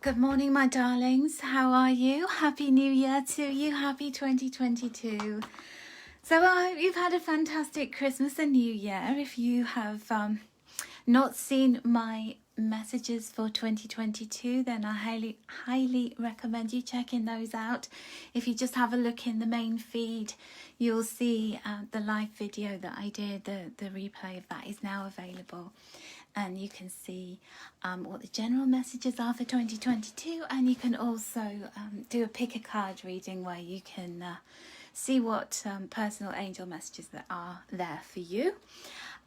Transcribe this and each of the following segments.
Good morning, my darlings. How are you? Happy New Year to you. Happy 2022. So I hope you've had a fantastic Christmas and New Year. If you have not seen my messages for 2022, then I highly recommend you checking those out. If you just have a look in the main feed, you'll see the live video that I did. The replay of that is now available. And you can see what the general messages are for 2022, and you can also do a pick a card reading where you can see what personal angel messages that are there for you.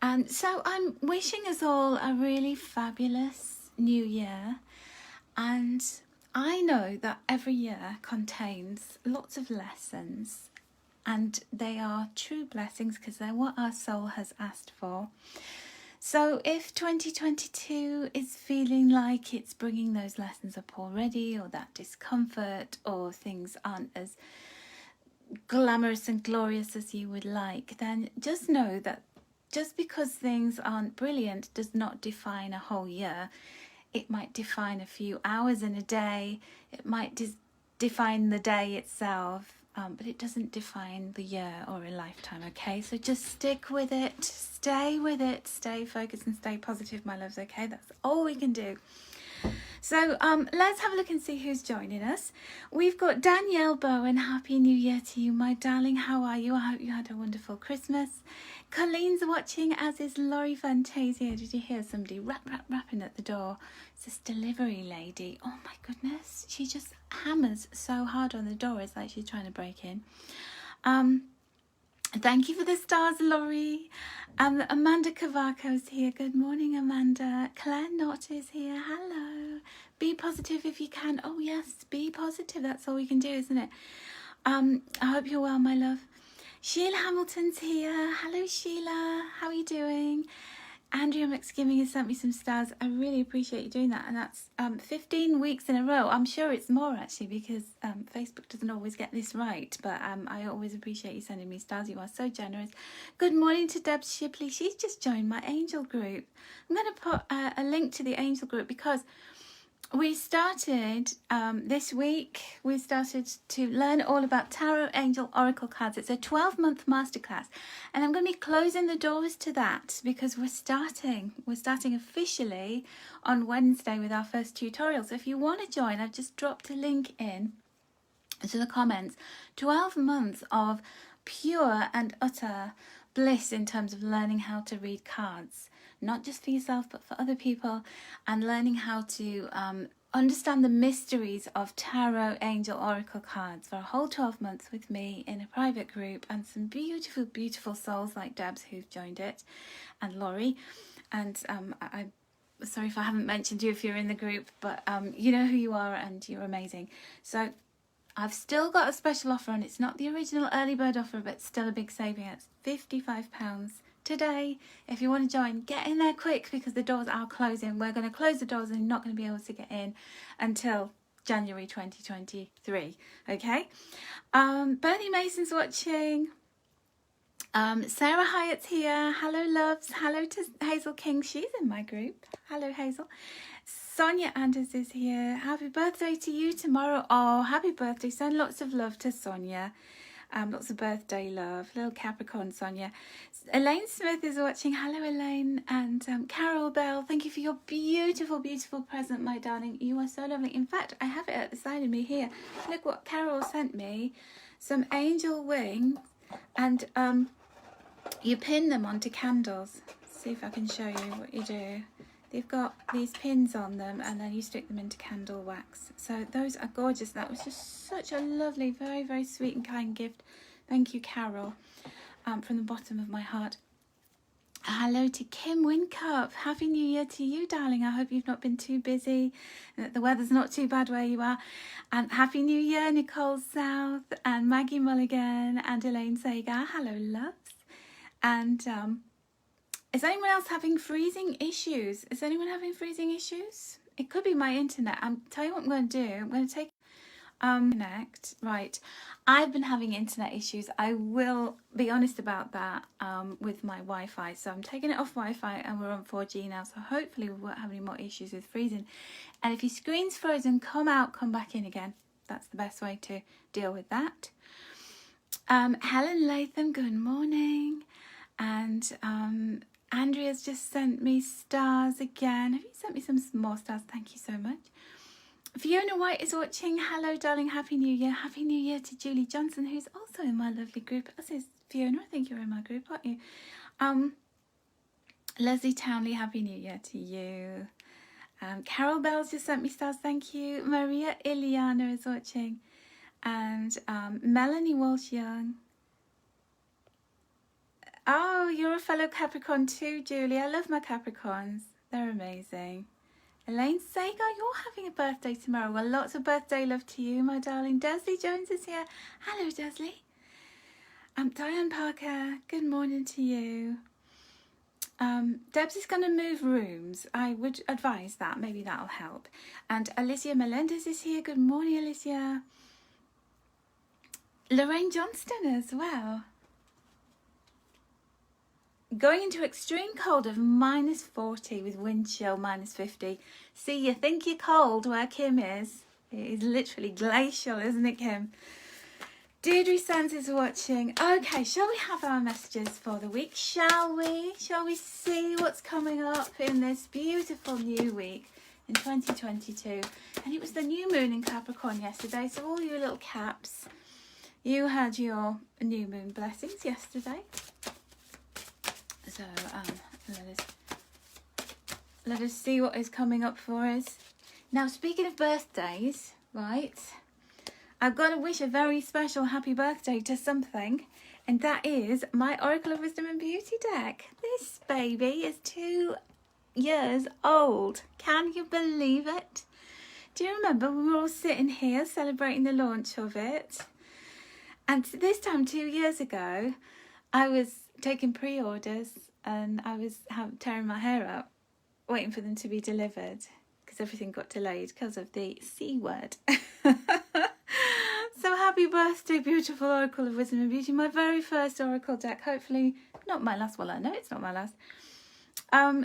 And so I'm wishing us all a really fabulous new year, and I know that every year contains lots of lessons, and they are true blessings because they're what our soul has asked for. So if 2022 is feeling like it's bringing those lessons up already, or that discomfort, or things aren't as glamorous and glorious as you would like, then just know that just because things aren't brilliant does not define a whole year. It might define a few hours in a day, it might define the day itself, but it doesn't define the year or a lifetime, okay? So just stick with it, stay focused and stay positive, my loves, okay? That's all we can do. So let's have a look and see who's joining us. We've got Danielle Bowen. Happy New Year to you, my darling. How are you? I hope you had a wonderful Christmas. Colleen's watching, as is Laurie Fantasia. Did you hear somebody rapping at the door? It's this delivery lady. Oh my goodness. She just hammers so hard on the door. It's like she's trying to break in. Thank you for the stars, Laurie. Amanda Cavaco's here. Good morning, Amanda. Claire Knott is here. Hello. Be positive if you can. Oh, yes, be positive. That's all we can do, isn't it? I hope you're well, my love. Sheila Hamilton's here. Hello, Sheila. How are you doing? Andrea McSkimming has sent me some stars. I really appreciate you doing that. And that's 15 weeks in a row. I'm sure it's more, actually, because Facebook doesn't always get this right. But I always appreciate you sending me stars. You are so generous. Good morning to Deb Shipley. She's just joined my angel group. I'm going to put a link to the angel group because we started this week, we started to learn all about Tarot Angel Oracle cards. It's a 12-month masterclass, and I'm going to be closing the doors to that because we're starting officially on Wednesday with our first tutorial. So if you want to join, I've just dropped a link in to the comments. 12 months of pure and utter bliss in terms of learning how to read cards. Not just for yourself, but for other people, and learning how to understand the mysteries of Tarot Angel Oracle cards for a whole 12 months with me in a private group, and some beautiful, beautiful souls like Debs who've joined it, and Laurie. And I'm sorry if I haven't mentioned you if you're in the group, but you know who you are and you're amazing. So I've still got a special offer, and it's not the original early bird offer, but still a big saving. It's £55 today. If you want to join, get in there quick because the doors are closing. We're going to close the doors and you're not going to be able to get in until January 2023. Okay. Bernie Mason's watching. Sarah Hyatt's here. Hello, loves. Hello to Hazel King. She's in my group. Hello, Hazel. Sonia Anders is here. Happy birthday to you tomorrow. Oh, happy birthday. Send lots of love to Sonia. Lots of birthday love. Little Capricorn Sonia. Elaine Smith is watching. Hello, Elaine. And Carol Bell, thank you for your beautiful, beautiful present, my darling. You are so lovely. In fact, I have it at the side of me here. Look what Carol sent me. Some angel wings. And you pin them onto candles. See if I can show you what you do. They've got these pins on them, and then you stick them into candle wax. So those are gorgeous. That was just such a lovely, very, very sweet and kind gift. Thank you, Carol, from the bottom of my heart. Hello to Kim Wincup. Happy New Year to you, darling. I hope you've not been too busy, and that the weather's not too bad where you are. And Happy New Year, Nicole South, and Maggie Mulligan, and Elaine Sagar. Hello, loves. And is anyone else having freezing issues? Is anyone having freezing issues? It could be my internet. I'll tell you what I'm going to do. I'm going to take Connect. Right. I've been having internet issues. I will be honest about that with my Wi-Fi. So I'm taking it off Wi-Fi and we're on 4G now. So hopefully we won't have any more issues with freezing. And if your screen's frozen, come out, come back in again. That's the best way to deal with that. Helen Latham, good morning. And Andrea's just sent me stars again. Have you sent me some more stars? Thank you so much. Fiona White is watching. Hello, darling. Happy New Year. Happy New Year to Julie Johnson, who's also in my lovely group. As is Fiona. I think you're in my group, aren't you? Leslie Townley, Happy New Year to you. Carol Bell's just sent me stars. Thank you. Maria Iliana is watching. And Melanie Walsh-Young. Oh, you're a fellow Capricorn too, Julie. I love my Capricorns. They're amazing. Elaine Sager, you're having a birthday tomorrow. Well, lots of birthday love to you, my darling. Desley Jones is here. Hello, Desley. Diane Parker, good morning to you. Debs is going to move rooms. I would advise that. Maybe that'll help. And Alicia Melendez is here. Good morning, Alicia. Lorraine Johnston as well. Going into extreme cold of -40 with wind chill -50. See, you think you're cold where Kim is. It is literally glacial, isn't it, Kim? Deirdre Sands is watching. Okay, shall we have our messages for the week? Shall we? Shall we see what's coming up in this beautiful new week in 2022? And it was the new moon in Capricorn yesterday, so all you little Caps, you had your new moon blessings yesterday. So let us see what is coming up for us. Now, speaking of birthdays, right, I've got to wish a very special happy birthday to something, and that is my Oracle of Wisdom and Beauty deck. This baby is 2 years old. Can you believe it? Do you remember we were all sitting here celebrating the launch of it? And this time 2 years ago, I was taking pre-orders and I was tearing my hair up, waiting for them to be delivered because everything got delayed because of the C word. So happy birthday, beautiful Oracle of Wisdom and Beauty. My very first Oracle deck, hopefully not my last. Well, I know it's not my last.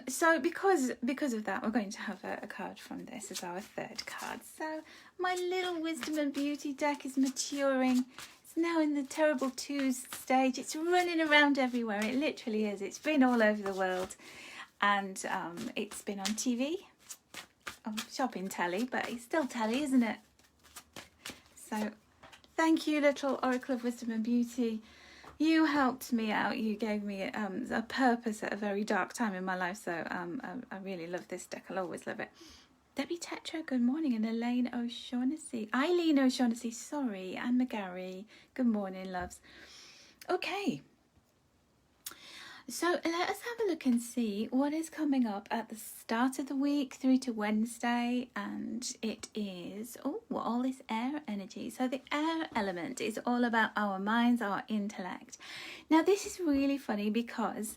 So because of that, we're going to have a card from this as our third card. So my little Wisdom and Beauty deck is maturing. It's now in the terrible twos stage. It's running around everywhere. It literally is. It's been all over the world, and it's been on TV, on shopping telly, but it's still telly, isn't it? So thank you, little Oracle of Wisdom and Beauty. You helped me out. You gave me a purpose at a very dark time in my life. So I really love this deck. I'll always love it. Debbie Tetra, good morning. And Elaine O'Shaughnessy. Eileen O'Shaughnessy, sorry. Anne McGarry, good morning, loves. Okay. So let us have a look and see what is coming up at the start of the week through to Wednesday. And it is, all this air energy. So the air element is all about our minds, our intellect. Now, this is really funny because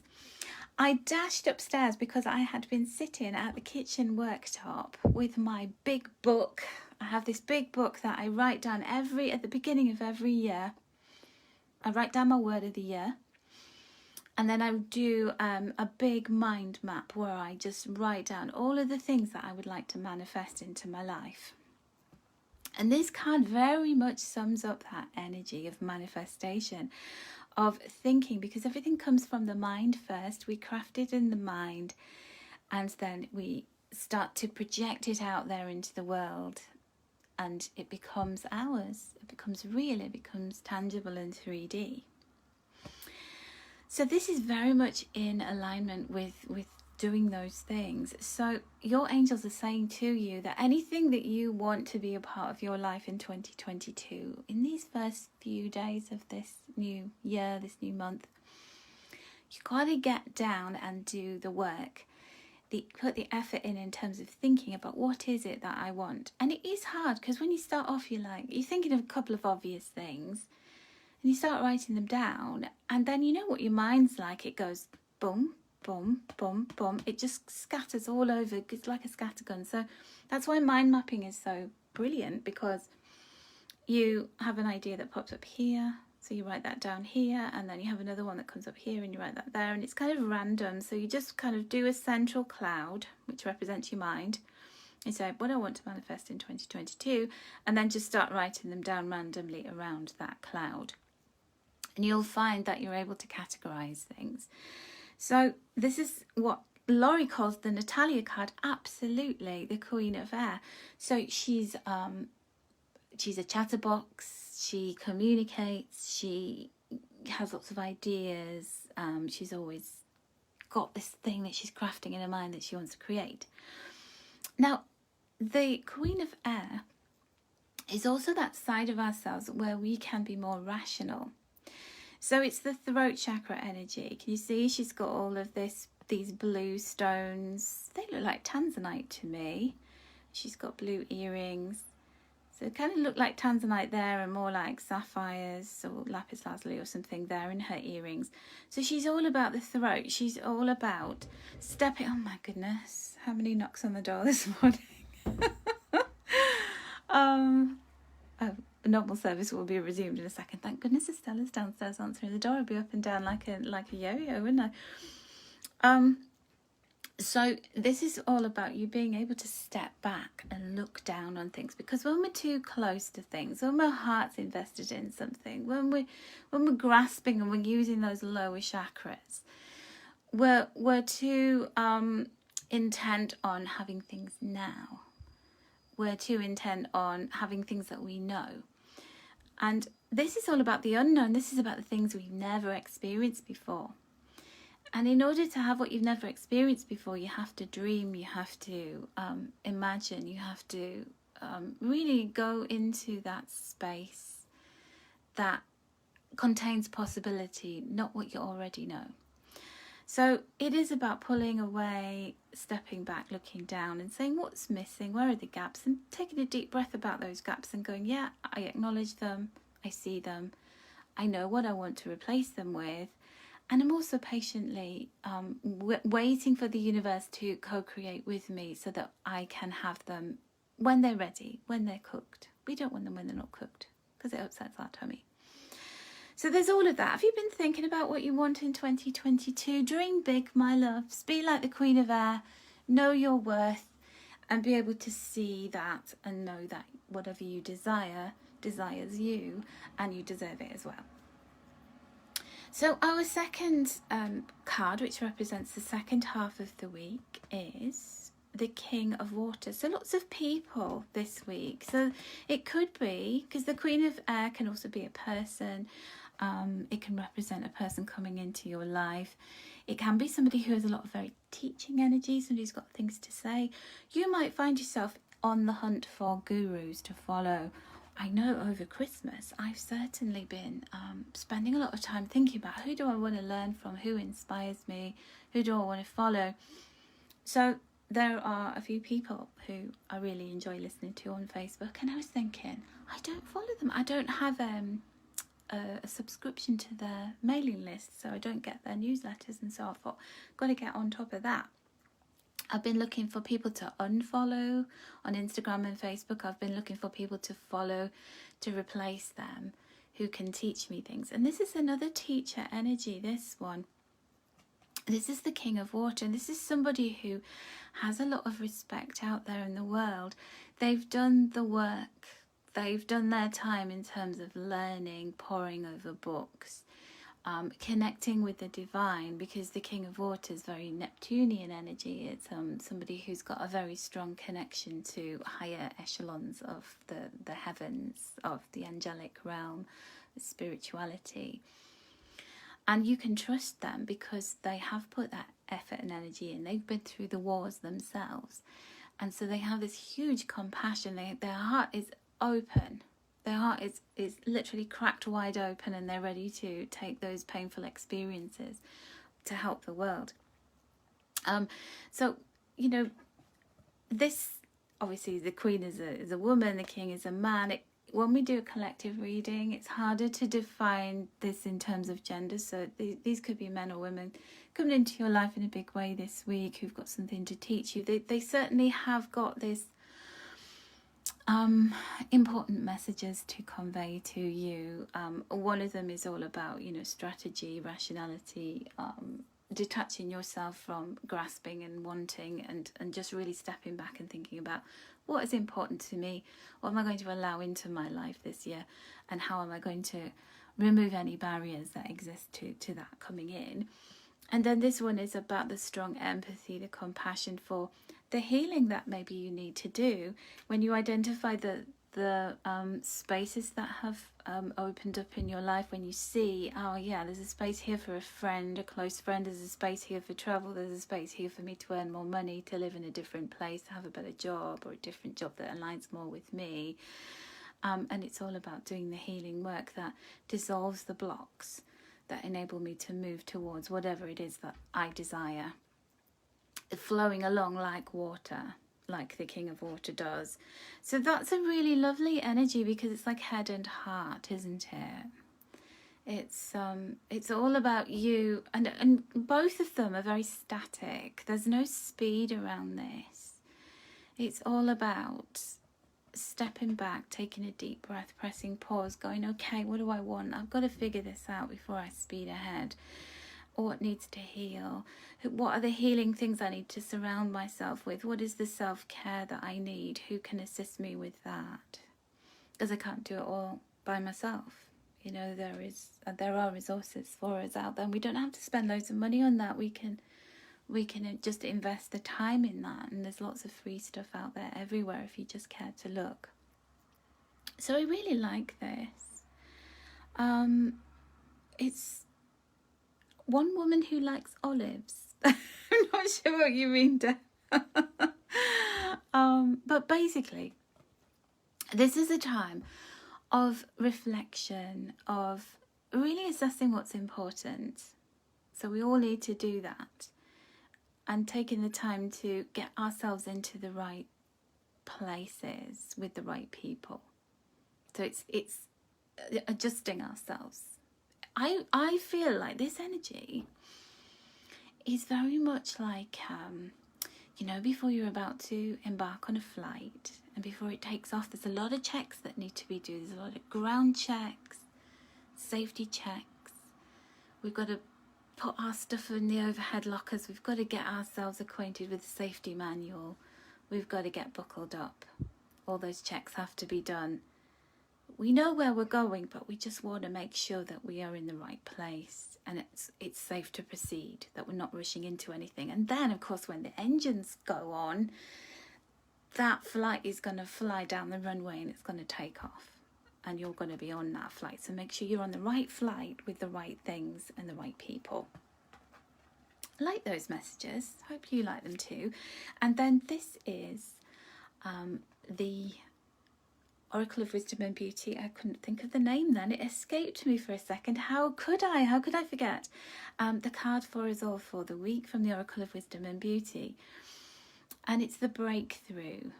I dashed upstairs because I had been sitting at the kitchen worktop with my big book. I have this big book that I write down at the beginning of every year. I write down my word of the year. And then I do a big mind map where I just write down all of the things that I would like to manifest into my life. And this card very much sums up that energy of manifestation, of thinking, because everything comes from the mind first. We craft it in the mind, and then we start to project it out there into the world, and it becomes ours. It becomes real. It becomes tangible in 3D. So this is very much in alignment with doing those things. So your angels are saying to you that anything that you want to be a part of your life in 2022, in these first few days of this new year, this new month, you got to get down and do the work. Put the effort in terms of thinking about what is it that I want. And it is hard because when you start off, you're thinking of a couple of obvious things. And you start writing them down, and then you know what your mind's like. It goes boom, boom, boom, boom. It just scatters all over. It's like a scattergun. So that's why mind mapping is so brilliant, because you have an idea that pops up here, so you write that down here, and then you have another one that comes up here and you write that there, and it's kind of random. So you just kind of do a central cloud, which represents your mind. You say, what I want to manifest in 2022, and then just start writing them down randomly around that cloud. And you'll find that you're able to categorize things. So this is what Laurie calls the Natalia card, absolutely, the Queen of Air. So she's a chatterbox, she communicates, she has lots of ideas, she's always got this thing that she's crafting in her mind that she wants to create. Now, the Queen of Air is also that side of ourselves where we can be more rational. So it's the throat chakra energy. Can you see she's got all of these blue stones? They look like tanzanite to me. She's got blue earrings. So it kind of look like tanzanite there, and more like sapphires or lapis lazuli or something there in her earrings. So she's all about the throat. She's all about stepping. Oh my goodness, how many knocks on the door this morning? Normal service will be resumed in a second. Thank goodness Estella's downstairs answering the door. I'd be up and down like a yo-yo, wouldn't I? So this is all about you being able to step back and look down on things, because when we're too close to things, when our heart's invested in something, when we're grasping and we're using those lower chakras, we're too intent on having things now. We're too intent on having things that we know. And this is all about the unknown. This is about the things we've never experienced before. And in order to have what you've never experienced before, you have to dream, you have to imagine, you have to really go into that space that contains possibility, not what you already know. So it is about pulling away, stepping back, looking down and saying, what's missing? Where are the gaps? And taking a deep breath about those gaps and going, yeah, I acknowledge them. I see them. I know what I want to replace them with. And I'm also patiently waiting for the universe to co-create with me so that I can have them when they're ready, when they're cooked. We don't want them when they're not cooked because it upsets our tummy. So there's all of that. Have you been thinking about what you want in 2022? Dream big, my loves. Be like the Queen of Air. Know your worth and be able to see that and know that whatever you desire desires you, and you deserve it as well. So our second card, which represents the second half of the week, is the King of Water. So lots of people this week. So it could be, because the Queen of Air can also be a person. It can represent a person coming into your life. It can be somebody who has a lot of very teaching energy, somebody who's got things to say. You might find yourself on the hunt for gurus to follow. I know over Christmas I've certainly been spending a lot of time thinking about who do I want to learn from, who inspires me, who do I want to follow. So there are a few people who I really enjoy listening to on Facebook, and I was thinking, I don't follow them. I don't have a subscription to their mailing list, so I don't get their newsletters, and so I thought, got to get on top of that. I've been looking for people to unfollow on Instagram and Facebook. I've been looking for people to follow to replace them, who can teach me things. And this is another teacher energy, this one. This is the King of Water, and this is somebody who has a lot of respect out there in the world. They've done the work. They've done their time in terms of learning, poring over books, connecting with the divine, because the King of Water is very Neptunian energy. It's somebody who's got a very strong connection to higher echelons of the heavens, of the angelic realm, the spirituality. And you can trust them because they have put that effort and energy in. They've been through the wars themselves. And so they have this huge compassion. Their heart is open. Their heart is literally cracked wide open, and they're ready to take those painful experiences to help the world. So, you know, this, obviously the Queen is a woman, the King is a man. When we do a collective reading, it's harder to define this in terms of gender. So these could be men or women coming into your life in a big way this week who've got something to teach you. They certainly have got this important messages to convey to you. One of them is all about, strategy, rationality, detaching yourself from grasping and wanting, and just really stepping back and thinking about what is important to me, what am I going to allow into my life this year, and how am I going to remove any barriers that exist to that coming in. And then this one is about the strong empathy, the compassion for the healing that maybe you need to do when you identify the spaces that have opened up in your life. When you see, oh yeah, there's a space here for a friend, a close friend, there's a space here for travel, there's a space here for me to earn more money, to live in a different place, to have a better job, or a different job that aligns more with me. And it's all about doing the healing work that dissolves the blocks that enable me to move towards whatever it is that I desire, flowing along like water, like the King of Water does. So that's a really lovely energy, because it's like head and heart, isn't it? It's all about you, and both of them are very static. There's no speed around this. It's all about stepping back, taking a deep breath, pressing pause, going, okay, what do I want? I've got to figure this out before I speed ahead. What needs to heal? What are the healing things I need to surround myself with? What is the self-care that I need? Who can assist me with that? Because I can't do it all by myself. There are resources for us out there, and we don't have to spend loads of money on that. We can just invest the time in that, and there's lots of free stuff out there everywhere if you just care to look. So I really like this. It's one woman who likes olives. I'm not sure what you mean, Deb. But basically, this is a time of reflection, of really assessing what's important. So we all need to do that, and taking the time to get ourselves into the right places with the right people. So it's adjusting ourselves. I feel like this energy is very much like, before you're about to embark on a flight, and before it takes off, there's a lot of checks that need to be done. There's a lot of ground checks, safety checks. We've got to put our stuff in the overhead lockers. We've got to get ourselves acquainted with the safety manual. We've got to get buckled up. All those checks have to be done. We know where we're going, but we just want to make sure that we are in the right place and it's safe to proceed, that we're not rushing into anything. And then, of course, when the engines go on, that flight is going to fly down the runway and it's going to take off. And you're going to be on that flight. So make sure you're on the right flight with the right things and the right people. I like those messages. Hope you like them too. And then this is the Oracle of Wisdom and Beauty. I couldn't think of the name then. It escaped me for a second. How could I? How could I forget? The card for us all for the week from the Oracle of Wisdom and Beauty. And it's the breakthrough.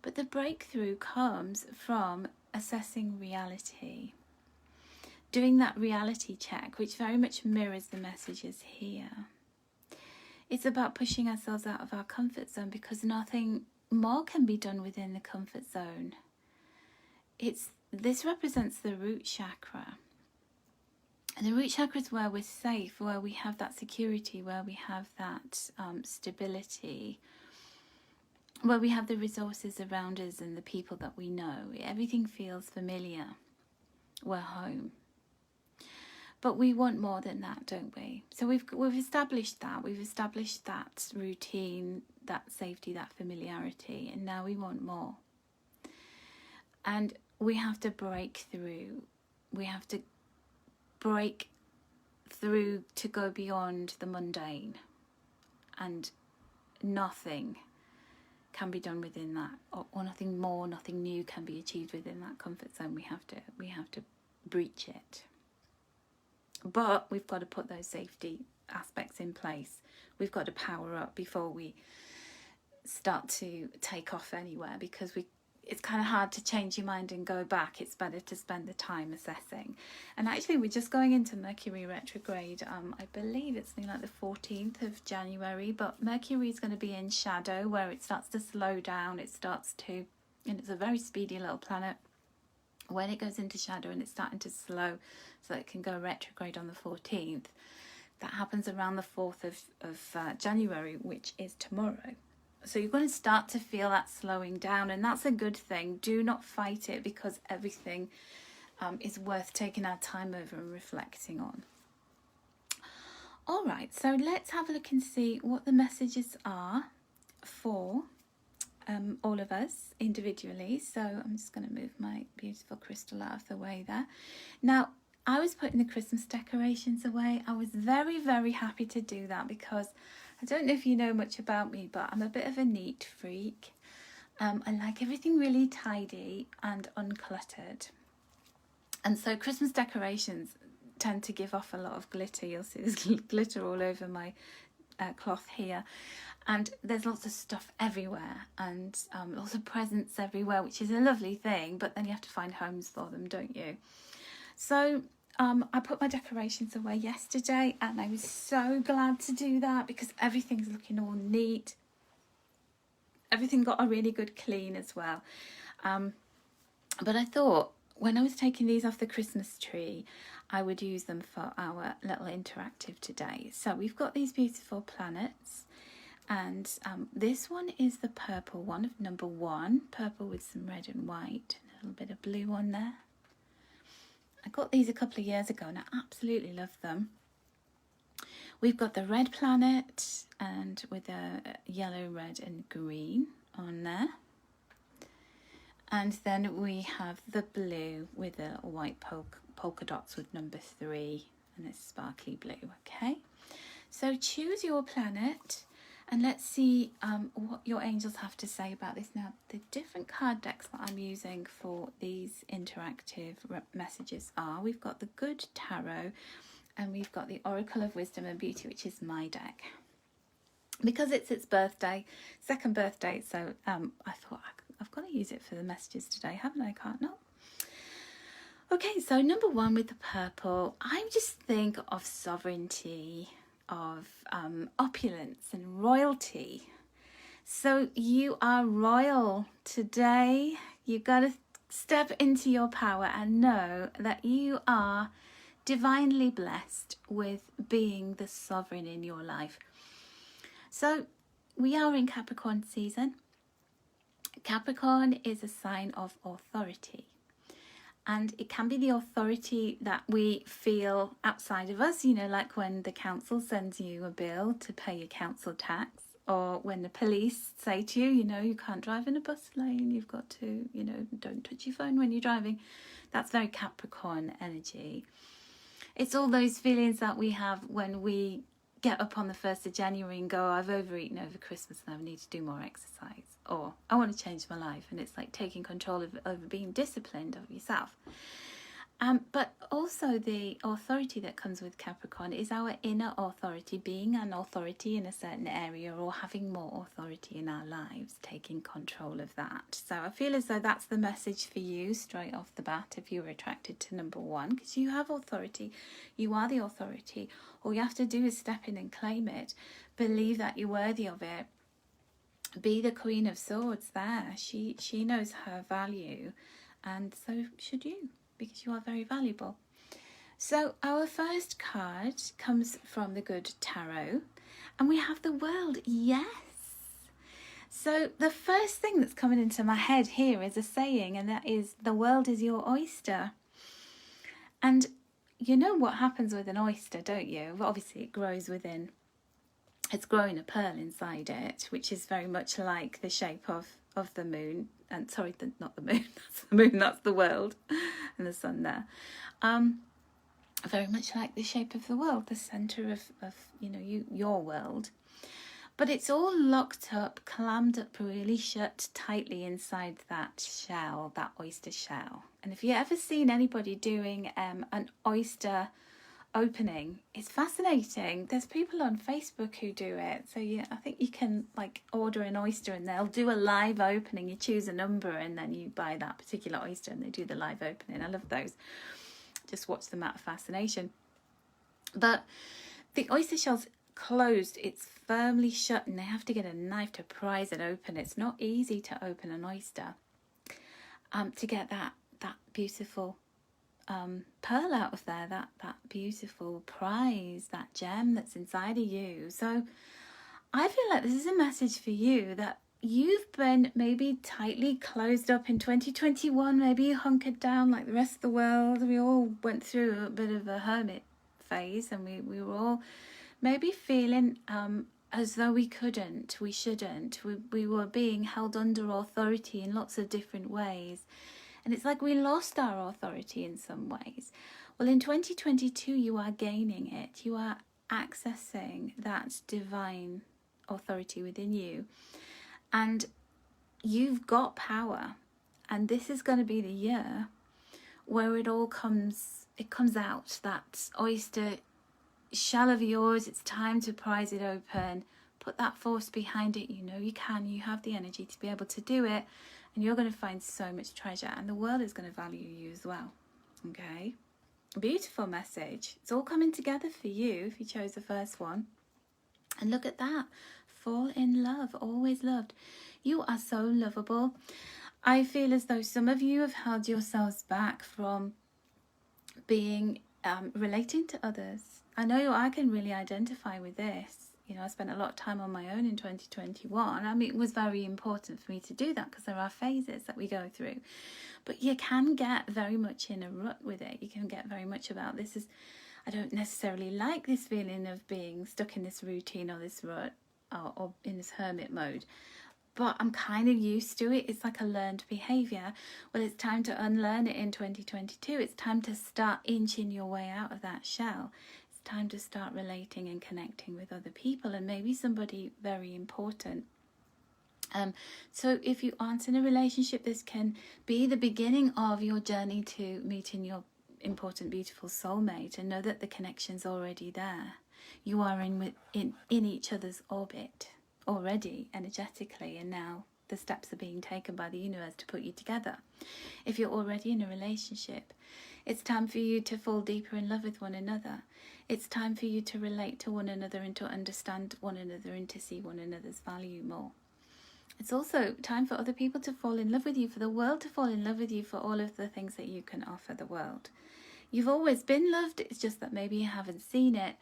But the breakthrough comes from assessing reality, doing that reality check, which very much mirrors the messages here. It's about pushing ourselves out of our comfort zone, because nothing more can be done within the comfort zone. This represents the root chakra. And the root chakra is where we're safe, where we have that security, where we have that stability, where we have the resources around us and the people that we know. Everything feels familiar. We're home. But we want more than that, don't we? So we've established that. We've established that routine, that safety, that familiarity, and now we want more. And we have to break through. We have to break through to go beyond the mundane, and nothing can be done within that, or nothing more, nothing new can be achieved within that comfort zone. We have to breach it. But we've got to put those safety aspects in place. We've got to power up before we start to take off anywhere, because it's kind of hard to change your mind and go back. It's better to spend the time assessing. And actually, we're just going into Mercury retrograde. I believe it's like the 14th of January, but Mercury is going to be in shadow, where it starts to slow down. It starts to and it's a very speedy little planet. When it goes into shadow and it's starting to slow so it can go retrograde on the 14th, that happens around the 4th of January, which is tomorrow. So you're going to start to feel that slowing down, and that's a good thing. Do not fight it, because everything is worth taking our time over and reflecting on. All right, so let's have a look and see what the messages are for all of us individually. So I'm just going to move my beautiful crystal out of the way there. Now, I was putting the Christmas decorations away. I was very, very happy to do that, because I don't know if you know much about me, but I'm a bit of a neat freak. I like everything really tidy and uncluttered. And so Christmas decorations tend to give off a lot of glitter. You'll see there's glitter all over my cloth here. And there's lots of stuff everywhere, and lots of presents everywhere, which is a lovely thing, but then you have to find homes for them, don't you? So I put my decorations away yesterday, and I was so glad to do that, because everything's looking all neat. Everything got a really good clean as well. But I thought, when I was taking these off the Christmas tree, I would use them for our little interactive today. So we've got these beautiful planets. And this one is the purple one of number 1. Purple with some red and white. And a little bit of blue on there. I got these a couple of years ago and I absolutely love them. We've got the red planet, and with a yellow, red and green on there. And then we have the blue with the white polka dots with number 3 and a sparkly blue. Okay, so choose your planet. And let's see what your angels have to say about this. Now, the different card decks that I'm using for these interactive messages are, we've got the Good Tarot, and we've got the Oracle of Wisdom and Beauty, which is my deck. Because it's its birthday, 2nd birthday, so I thought I've got to use it for the messages today, haven't I? Can't not. Okay, so number 1 with the purple, I just think of sovereignty, of opulence and royalty. So you are royal today. You've got to step into your power and know that you are divinely blessed with being the sovereign in your life. So we are in Capricorn season. Capricorn is a sign of authority. And it can be the authority that we feel outside of us, you know, like when the council sends you a bill to pay your council tax, or when the police say to you, you know, you can't drive in a bus lane, you've got to, you know, don't touch your phone when you're driving. That's very Capricorn energy. It's all those feelings that we have when we get up on the 1st of January and go, I've overeaten over Christmas and I need to do more exercise. Or I want to change my life, and it's like taking control over being disciplined of yourself. But also the authority that comes with Capricorn is our inner authority, being an authority in a certain area or having more authority in our lives, taking control of that. So I feel as though that's the message for you straight off the bat if you're attracted to number 1, because you have authority, you are the authority. All you have to do is step in and claim it, believe that you're worthy of it. Be the Queen of Swords there. She knows her value, and so should you, because you are very valuable. So our first card comes from the Good Tarot, and we have the World. Yes. So the first thing that's coming into my head here is a saying, and that is, the world is your oyster. And you know what happens with an oyster, don't you? Well, obviously it grows within. It's growing a pearl inside it, which is very much like the shape of the moon. And sorry, not the moon. That's the moon. That's the world, and the sun there. Very much like the shape of the world, the centre of you know, your world. But it's all locked up, clammed up, really shut tightly inside that shell, that oyster shell. And if you've ever seen anybody doing an oyster opening, it's fascinating. There's people on Facebook who do it. So yeah, I think you can like order an oyster and they'll do a live opening. You choose a number and then you buy that particular oyster and they do the live opening. I love those. Just watch them out of fascination. But the oyster shell's closed, it's firmly shut, and they have to get a knife to prise it open. It's not easy to open an oyster. to get that beautiful pearl out of there, that beautiful prize, that gem that's inside of you. So I feel like this is a message for you that you've been maybe tightly closed up in 2021, maybe you hunkered down like the rest of the world. We all went through a bit of a hermit phase, and we were all maybe feeling as though we shouldn't. We were being held under authority in lots of different ways. And it's like we lost our authority in some ways. Well, in 2022, you are gaining it. You are accessing that divine authority within you. And you've got power. And this is going to be the year where it comes out, that oyster shell of yours. It's time to prise it open. Put that force behind it. You know you can. You have the energy to be able to do it. And you're going to find so much treasure. And the world is going to value you as well. Okay? Beautiful message. It's all coming together for you if you chose the first one. And look at that. Fall in love. Always loved. You are so lovable. I feel as though some of you have held yourselves back from being relating to others. I know I can really identify with this. You know, I spent a lot of time on my own in 2021. I mean, it was very important for me to do that because there are phases that we go through. But you can get very much in a rut with it. You can get very much about this is, I don't necessarily like this feeling of being stuck in this routine or this rut or in this hermit mode. But I'm kind of used to it. It's like a learned behaviour. Well, it's time to unlearn it in 2022. It's time to start inching your way out of that shell. Time to start relating and connecting with other people, and maybe somebody very important. So if you aren't in a relationship, this can be the beginning of your journey to meeting your important, beautiful soulmate, and know that the connection's already there. You are in each other's orbit already energetically, and now the steps are being taken by the universe to put you together. If you're already in a relationship, it's time for you to fall deeper in love with one another. It's time for you to relate to one another and to understand one another and to see one another's value more. It's also time for other people to fall in love with you, for the world to fall in love with you for all of the things that you can offer the world. You've always been loved, it's just that maybe you haven't seen it.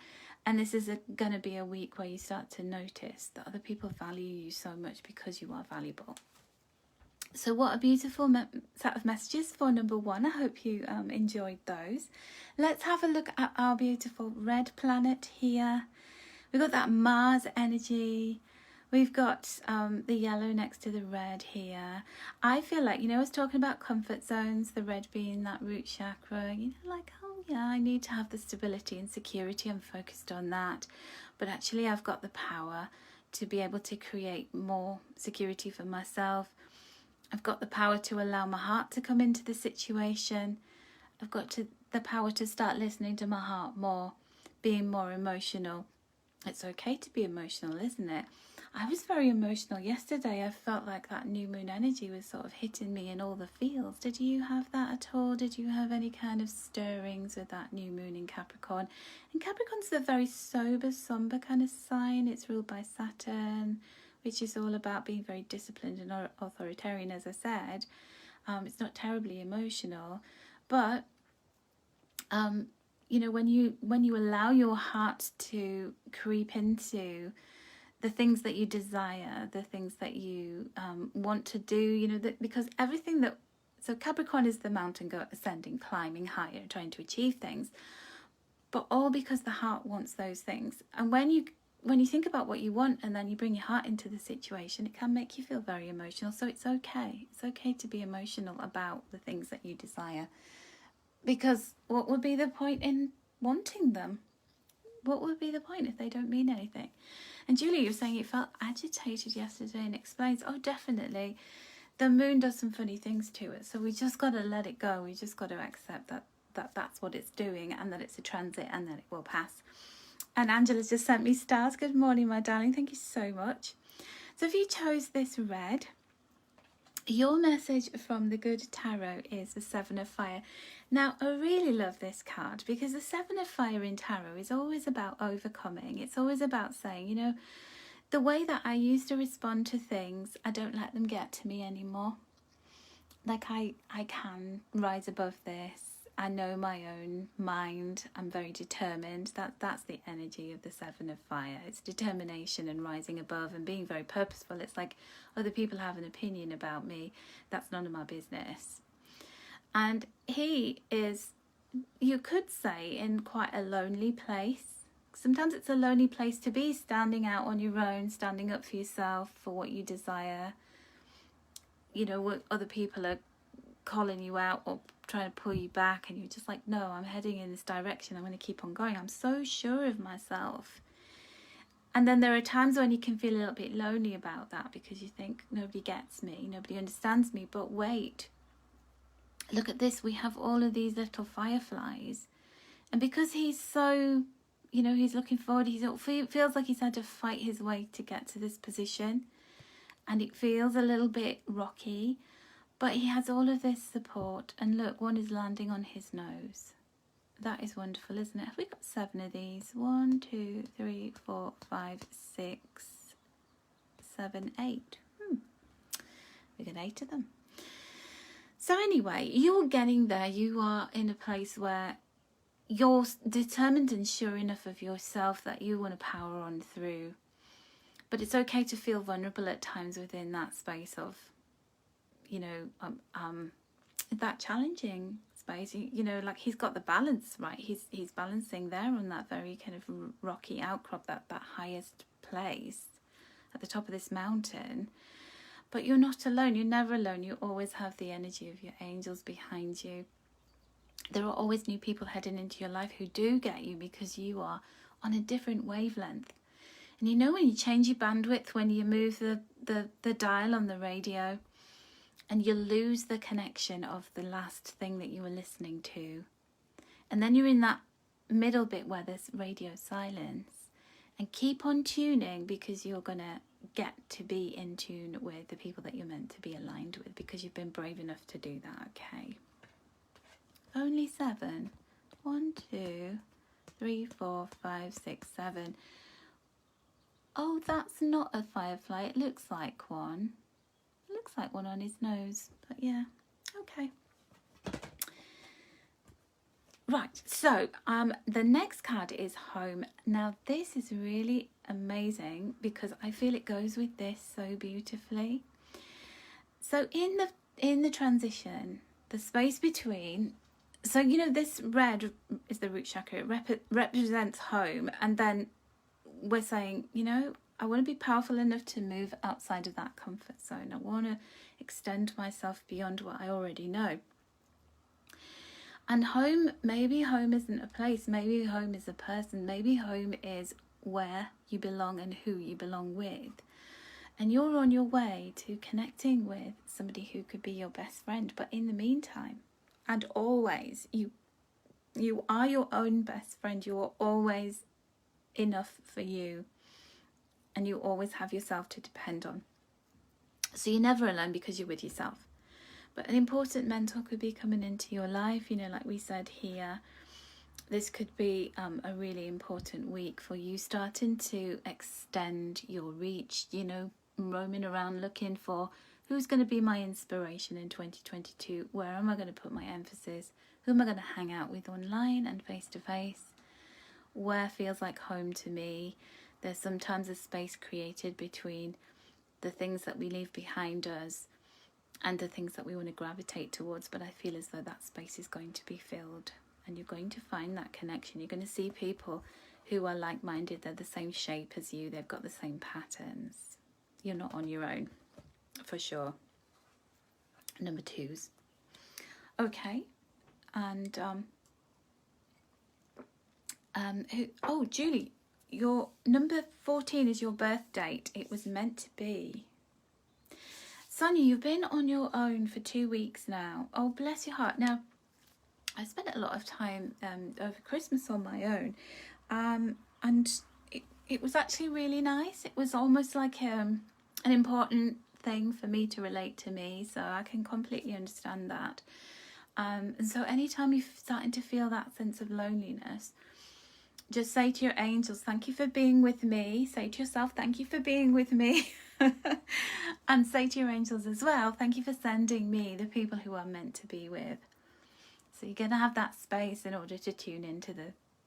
And this is going to be a week where you start to notice that other people value you so much because you are valuable. So what a beautiful set of messages for number one. I hope you enjoyed those. Let's have a look at our beautiful red planet here. We've got that Mars energy. We've got the yellow next to the red here. I feel like, I was talking about comfort zones, the red being that root chakra, like, oh yeah, I need to have the stability and security. I'm focused on that. But actually I've got the power to be able to create more security for myself. I've got the power to allow my heart to come into the situation. I've got the power to start listening to my heart more, being more emotional. It's okay to be emotional, isn't it? I was very emotional yesterday. I felt like that new moon energy was sort of hitting me in all the feels. Did you have that at all? Did you have any kind of stirrings with that new moon in Capricorn? And Capricorn's a very sober, somber kind of sign. It's ruled by Saturn, which is all about being very disciplined and authoritarian, as I said. It's not terribly emotional, but when you allow your heart to creep into the things that you desire, the things that you want to do, because everything so Capricorn is the mountain ascending, climbing higher, trying to achieve things, but all because the heart wants those things. And when you think about what you want and then you bring your heart into the situation, it can make you feel very emotional. So it's okay. It's okay to be emotional about the things that you desire. Because what would be the point in wanting them? What would be the point if they don't mean anything? And Julie, you're saying you felt agitated yesterday, and explains, oh, definitely. The moon does some funny things to it. So we just got to let it go. We just got to accept that that's what it's doing, and that it's a transit, and that it will pass. And Angela's just sent me stars. Good morning, my darling. Thank you so much. So if you chose this red, your message from the Good Tarot is the Seven of Fire. Now, I really love this card because the Seven of Fire in Tarot is always about overcoming. It's always about saying, the way that I used to respond to things, I don't let them get to me anymore. like I can rise above this. I know my own mind. I'm very determined. That's the energy of the Seven of Fire. It's determination and rising above and being very purposeful. It's like other people have an opinion about me. That's none of my business. And he is, you could say, in quite a lonely place. Sometimes it's a lonely place to be, standing out on your own, standing up for yourself, for what you desire. You know, what other people are calling you out or trying to pull you back, and you're just like, no, I'm heading in this direction. I'm going to keep on going. I'm so sure of myself. And then there are times when you can feel a little bit lonely about that, because you think, nobody gets me, nobody understands me. But wait, look at this. We have all of these little fireflies. And because he's so, you know, he's looking forward, it feels like he's had to fight his way to get to this position. And it feels a little bit rocky. But he has all of this support. And look, one is landing on his nose. That is wonderful, isn't it? Have we got 7 of these? 1, 2, 3, 4, 5, 6, 7, 8. We got 8 of them. So anyway, you're getting there. You are in a place where you're determined and sure enough of yourself that you want to power on through. But it's okay to feel vulnerable at times within that space of, you know, that challenging space. You know, like he's got the balance right. He's balancing there on that very kind of rocky outcrop, that highest place at the top of this mountain. But you're not alone. You're never alone. You always have the energy of your angels behind you. There are always new people heading into your life who do get you, because you are on a different wavelength. And you know, when you change your bandwidth, when you move the dial on the radio, and you lose the connection of the last thing that you were listening to, and then you're in that middle bit where there's radio silence, and keep on tuning, because you're going to get to be in tune with the people that you're meant to be aligned with, because you've been brave enough to do that. Okay, only 7. 1, 2, 3, 4, 5, 6, 7. Oh, that's not a firefly. It looks like one. It looks like one on his nose, but yeah, okay. Right, so the next card is Home. Now this is really amazing, because I feel it goes with this so beautifully. So in the transition, the space between, so you know, this red is the root chakra. It represents home, and then we're saying, you know, I want to be powerful enough to move outside of that comfort zone. I want to extend myself beyond what I already know. And home, maybe home isn't a place, maybe home is a person, maybe home is where you belong and who you belong with. And you're on your way to connecting with somebody who could be your best friend. But in the meantime, and always, you are your own best friend. You are always enough for you, and you always have yourself to depend on. So you're never alone, because you're with yourself. But an important mentor could be coming into your life, you know, like we said here. This could be a really important week for you, starting to extend your reach, you know, roaming around looking for who's going to be my inspiration in 2022. Where am I going to put my emphasis? Who am I going to hang out with online and face to face? Where feels like home to me? There's sometimes a space created between the things that we leave behind us and the things that we want to gravitate towards, but I feel as though that space is going to be filled, and you're going to find that connection. You're going to see people who are like-minded. They're the same shape as you. They've got the same patterns. You're not on your own, for sure. Number 2s. Okay, and oh, Julie, your number 14 is your birth date. It was meant to be. Sonia, you've been on your own for 2 weeks now. Oh, bless your heart. Now, I spent a lot of time over Christmas on my own, and it was actually really nice. It was almost like an important thing for me to relate to me, so I can completely understand that. And so anytime you're starting to feel that sense of loneliness, just say to your angels, thank you for being with me. Say to yourself, thank you for being with me. And say to your angels as well, thank you for sending me the people who are meant to be with. So you're going to have that space in order to tune into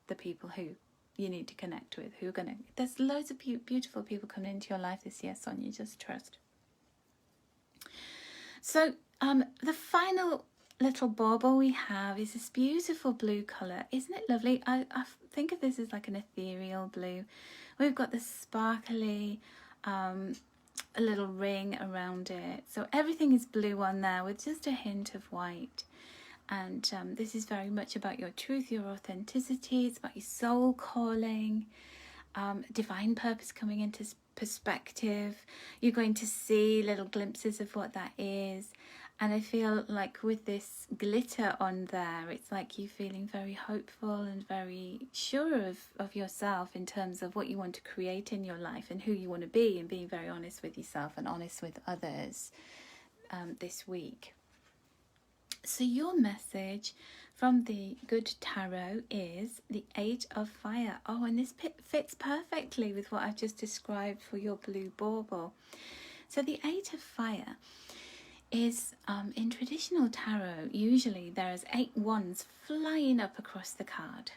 the people who you need to connect with, who are going to... There's loads of beautiful people coming into your life this year, Sonia, just trust. So the final little bauble we have is this beautiful blue colour. Isn't it lovely? I think of this as like an ethereal blue. We've got this sparkly a little ring around it. So everything is blue on there with just a hint of white. And this is very much about your truth, your authenticity. It's about your soul calling, divine purpose coming into perspective. You're going to see little glimpses of what that is. And I feel like with this glitter on there, it's like you feeling very hopeful and very sure of yourself in terms of what you want to create in your life and who you want to be, and being very honest with yourself and honest with others this week. So your message from the Good Tarot is the 8 of Fire. Oh, and this fits perfectly with what I've just described for your blue bauble. So the 8 of Fire is, in traditional tarot, usually there's 8 wands flying up across the card.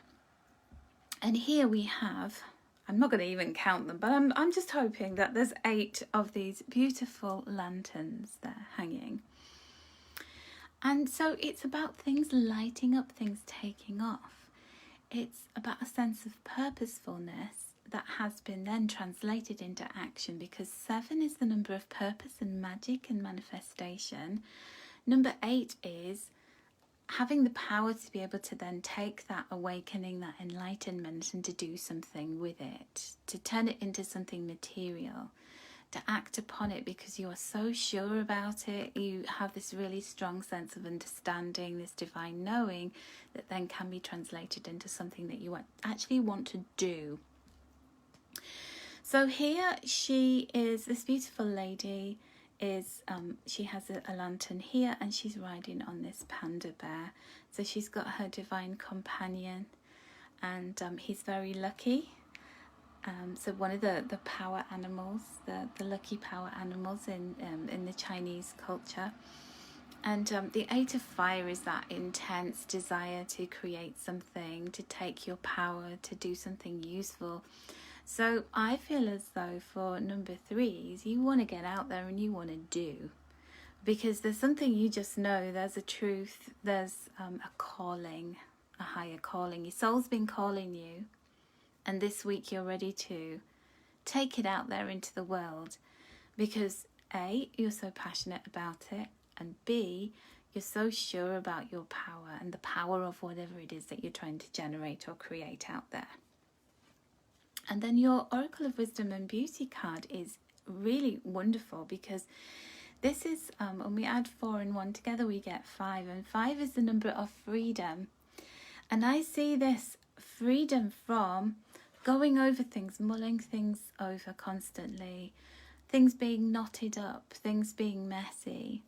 And here we have, I'm not going to even count them, but I'm just hoping that there's 8 of these beautiful lanterns there hanging. And so it's about things lighting up, things taking off. It's about a sense of purposefulness that has been then translated into action, because 7 is the number of purpose and magic and manifestation. Number 8 is having the power to be able to then take that awakening, that enlightenment, and to do something with it, to turn it into something material, to act upon it because you are so sure about it. You have this really strong sense of understanding, this divine knowing that then can be translated into something that you actually want to do. So here she is, this beautiful lady is, she has a lantern here, and she's riding on this panda bear. So she's got her divine companion, and he's very lucky. So one of the power animals, the lucky power animals in the Chinese culture. And the 8 of Fire is that intense desire to create something, to take your power, to do something useful. So I feel as though for number 3s, you want to get out there and you want to do. Because there's something you just know, there's a truth, there's a calling, a higher calling. Your soul's been calling you. And this week you're ready to take it out there into the world. Because A, you're so passionate about it. And B, you're so sure about your power and the power of whatever it is that you're trying to generate or create out there. And then your Oracle of Wisdom and Beauty card is really wonderful, because this is, when we add 4 and 1 together, we get 5. And 5 is the number of freedom. And I see this freedom from going over things, mulling things over constantly, things being knotted up, things being messy.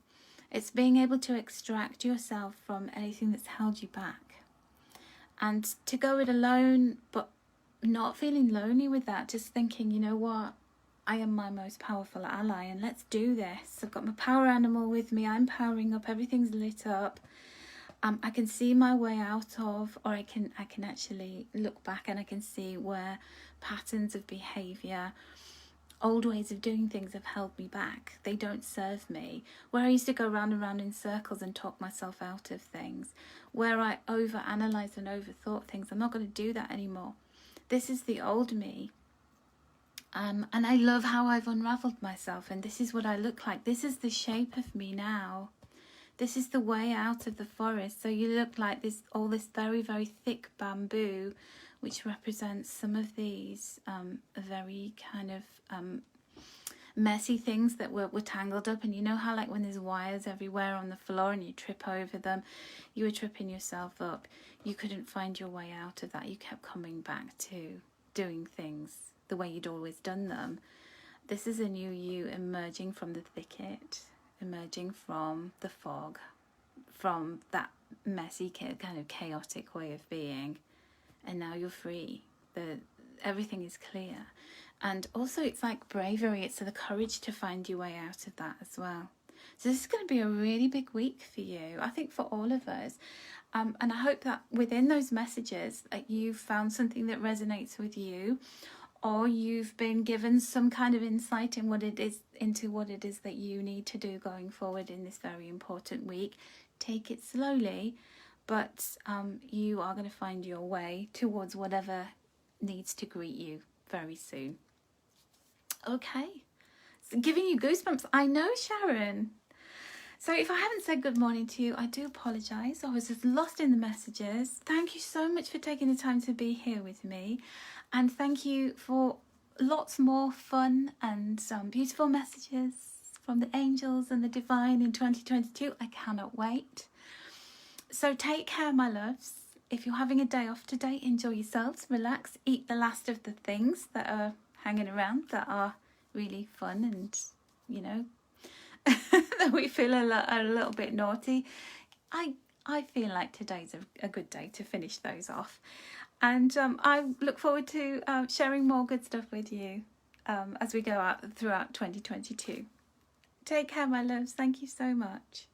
It's being able to extract yourself from anything that's held you back. And to go it alone, but not feeling lonely with that, just thinking, you know what, I am my most powerful ally and let's do this. I've got my power animal with me, I'm powering up, everything's lit up. I can see my way out of, or I can actually look back and I can see where patterns of behaviour, old ways of doing things have held me back. They don't serve me. Where I used to go round and round in circles and talk myself out of things, where I overanalyzed and overthought things, I'm not going to do that anymore. This is the old me. And I love how I've unravelled myself, and this is what I look like. This is the shape of me now. This is the way out of the forest. So you look like this, all this very, very thick bamboo, which represents some of these very kind of messy things that were tangled up. And you know how, like, when there's wires everywhere on the floor and you trip over them, you were tripping yourself up. You couldn't find your way out of that. You kept coming back to doing things the way you'd always done them. This is a new you emerging from the thicket, emerging from the fog, from that messy kind of chaotic way of being, and now you're free. Everything is clear, And also it's like bravery, it's the courage to find your way out of that as well. So this is going to be a really big week for you, I think, for all of us. And I hope that within those messages that you've found something that resonates with you, or you've been given some kind of insight in what it is that you need to do going forward in this very important week. Take it slowly, but you are going to find your way towards whatever needs to greet you very soon. Okay, so giving you goosebumps, I know, Sharon. So if I haven't said good morning to you, I do apologise. I was just lost in the messages. Thank you so much for taking the time to be here with me. And thank you for lots more fun and beautiful messages from the angels and the divine in 2022. I cannot wait. So take care, my loves. If you're having a day off today, enjoy yourselves, relax, eat the last of the things that are hanging around that are really fun and, you know, that we feel a little bit naughty. I feel like today's a good day to finish those off. And I look forward to sharing more good stuff with you as we go out throughout 2022. Take care, my loves. Thank you so much.